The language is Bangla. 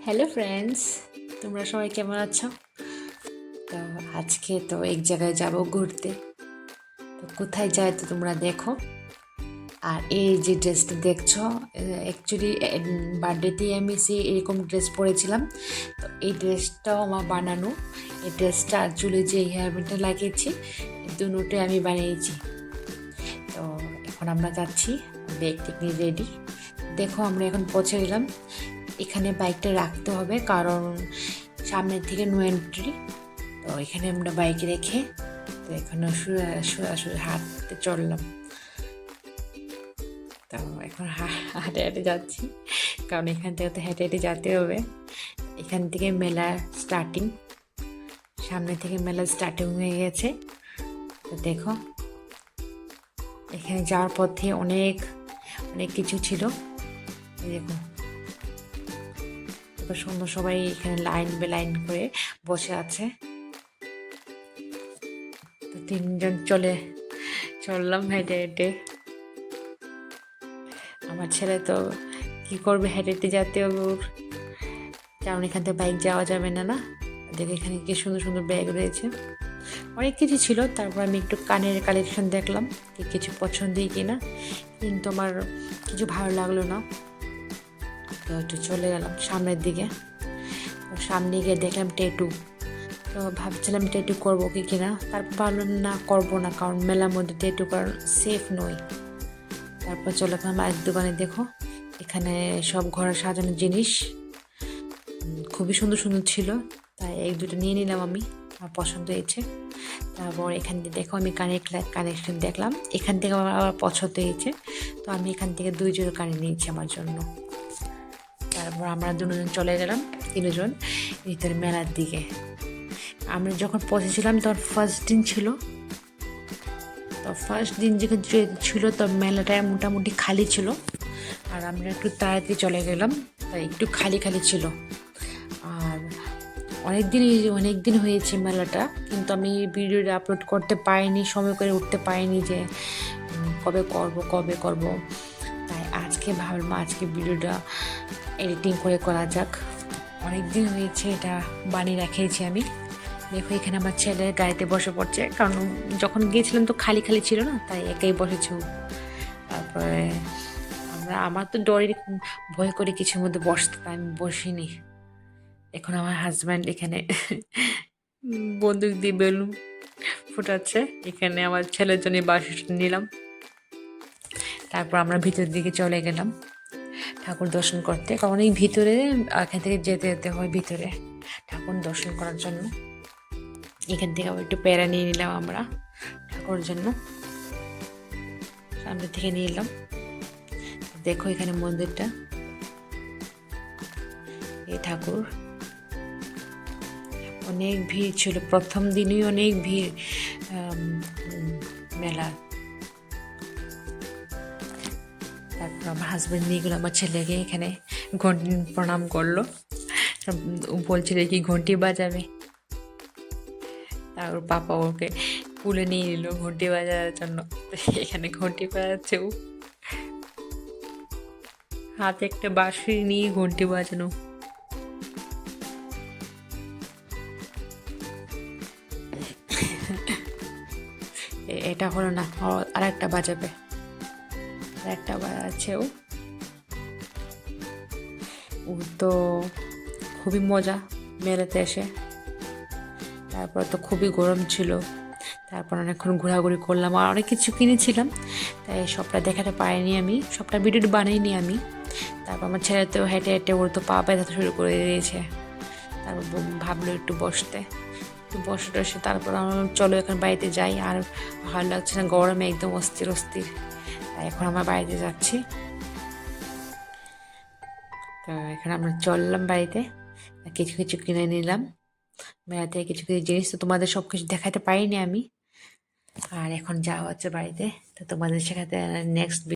হ্যালো ফ্রেন্ডস, তোমরা সবাই কেমন আছো? তো আজকে তো এক জায়গায় যাব ঘুরতে। তো কোথায় যায় তো তোমরা দেখো। আর এই যে ড্রেসটা দেখছো, অ্যাকচুয়ালি বার্থডেতেই আমি এরকম ড্রেস পরেছিলাম। তো এই ড্রেসটাও আমার বানানো। এই ড্রেসটা আর চুলে যে হেয়ার ব্যান্ডটা লাগিয়েছি, দুটোই আমি বানিয়েছি। তো এখন আমরা যাচ্ছি, ব্যাগ টেক নিয়ে রেডি। দেখো আমরা এখন পৌঁছে গেলাম। এখানে বাইকটা রাখতে হবে কারণ সামনের থেকে নো এন্ট্রি। তো এখানে আমরা বাইক রেখে তো এখানে শুয়ে হাঁটতে চললাম। তো এখন হাঁটে হাঁটে যাচ্ছি কারণ এখান থেকে তো হেঁটে হেঁটে যেতে হবে। এখান থেকে মেলা স্টার্টিং, সামনে থেকে মেলা স্টার্টিং হয়ে গেছে। তো দেখো এখানে যাওয়ার পথে অনেক অনেক কিছু ছিল। দেখো সুন্দর, সবাই এখানে লাইন বে লাইন করে বসে আছে। তো তিনজন চললাম হেঁটে হেঁটে। আমার ছেলে তো কি করবে, হেঁটে হেঁটে যেতে হবে ওর, কারণ এখান থেকে বাইক যাওয়া যাবে না। দেখো এখানে কি সুন্দর সুন্দর ব্যাগ রয়েছে, অনেক কিছু ছিল। তারপর আমি একটু কানের কালেকশন দেখলাম, কিছু পছন্দই কিনা, কিন্তু আমার কিছু ভালো লাগলো না। তো একটু চলে গেলাম সামনের দিকে। সামনে গিয়ে দেখলাম ট্যাটু। তো ভাবছিলাম ট্যাটু করবো কি কিনা, তারপর ভাবলাম না, করবো না, কারণ মেলার মধ্যে ট্যাটু করার সেফ নয়। তারপর চলে গেলাম আরেক দোকানে। দেখো এখানে সব ঘরে সাজানোর জিনিস খুবই সুন্দর সুন্দর ছিল, তাই এক দুটো নিয়ে নিলাম আমি, আমার পছন্দ হয়েছে। তারপর এখান থেকে দেখো আমি কানেকশন দেখলাম, এখান থেকে আমার আবার পছন্দ হয়েছে। তো আমি এখান থেকে 2 জোড়া কানে নিয়েছি আমার জন্য। তারপর আমরা দুজন চলে গেলাম, 3 জন ভিতরে মেলার দিকে। আমরা যখন পৌঁছেছিলাম তখন ফার্স্ট দিন ছিল। তো ফার্স্ট দিন যখন ছিল তো মেলাটা মোটামুটি খালি ছিল, আর আমরা একটু তাড়াতাড়ি চলে গেলাম, তাই একটু খালি খালি ছিল। আর অনেক দিন হয়েছে মেলাটা, কিন্তু আমি ভিডিওটা আপলোড করতে পারিনি, সময় করে উঠতে পারিনি যে কবে করব। তাই আজকে ভাবলাম আজকে ভিডিওটা এডিটিং করে করা যাক। অনেক দিন হয়েছে এটা বানিয়ে রেখেছি আমি। দেখো এখানে আমার ছেলে গাড়িতে বসে পড়ছে, কারণ যখন গিয়েছিলাম তো খালি খালি ছিল না, তাই একাই বসেছে। তারপরে আমার তো ডরে ভয় করে কিছুর মধ্যে বসতে, তাই আমি বসিনি। এখন আমার হাজব্যান্ড এখানে বন্দুক দিয়ে বেলুন ফুটাচ্ছে। এখানে আমার ছেলের জন্য বাসন নিলাম। তারপর আমরা ভিতরের দিকে চলে গেলাম ঠাকুর দর্শন করতে, কারণ এই ভিতরে এখান থেকে যেতে হয় ভিতরে ঠাকুর দর্শন করার জন্য। এখান থেকে আবার একটু প্যারা নিয়ে নিলাম আমরা ঠাকুরের জন্য, সামনে থেকে নিয়ে এলাম। দেখো এখানে মন্দিরটা, এই ঠাকুর। অনেক ভিড় ছিল, প্রথম দিনই অনেক ভিড় মেলা। তারপর আমার হাজব্যান্ড নিয়ে গেলো আমার ছেলেকে, এখানে ঘন্টি প্রণাম করলো, বলছিল কি ঘন্টি বাজাবে। তারপর পাপা ওকে কুলে নিয়ে নিল ঘন্টি বাজানোর জন্য। এখানে ঘন্টি বাজাচ্ছে ও, হাতে একটা বাঁশি নিয়ে ঘন্টি বাজানো। এটা হলো না, আর একটা বাজাবে, আর একটা বাজাচ্ছে ও। ও তো খুবই মজা মেলাতে এসে। তারপর তো খুবই গরম ছিল, তারপর অনেকক্ষণ ঘোরাঘুরি করলাম, আর অনেক কিছু কিনেছিলাম, তাই সবটা দেখাতে পারিনি আমি, সবটা ভিডিও বানাইনি আমি। তারপর আমার ছেলে তো হেঁটে হেঁটে ওর তো পা ব্যথা শুরু করে দিয়েছে। তারপর ভাবলো একটু বসে টসে, তারপর আমার চলো এখন বাড়িতে যাই, আর ভালো লাগছে না, গরমে একদম অস্থির অস্থির। তাই এখন আমরা বাড়িতে যাচ্ছি। তো এখন আমরা চললাম বাড়িতে, কিছু কিছু কিনে নিলাম মেলা থেকে, কিছু কিছু জিনিস তো তোমাদের সব কিছু দেখাতে পারিনি আমি। আর এখন যাওয়া হচ্ছে বাড়িতে, তো তোমাদের সাথে নেক্সট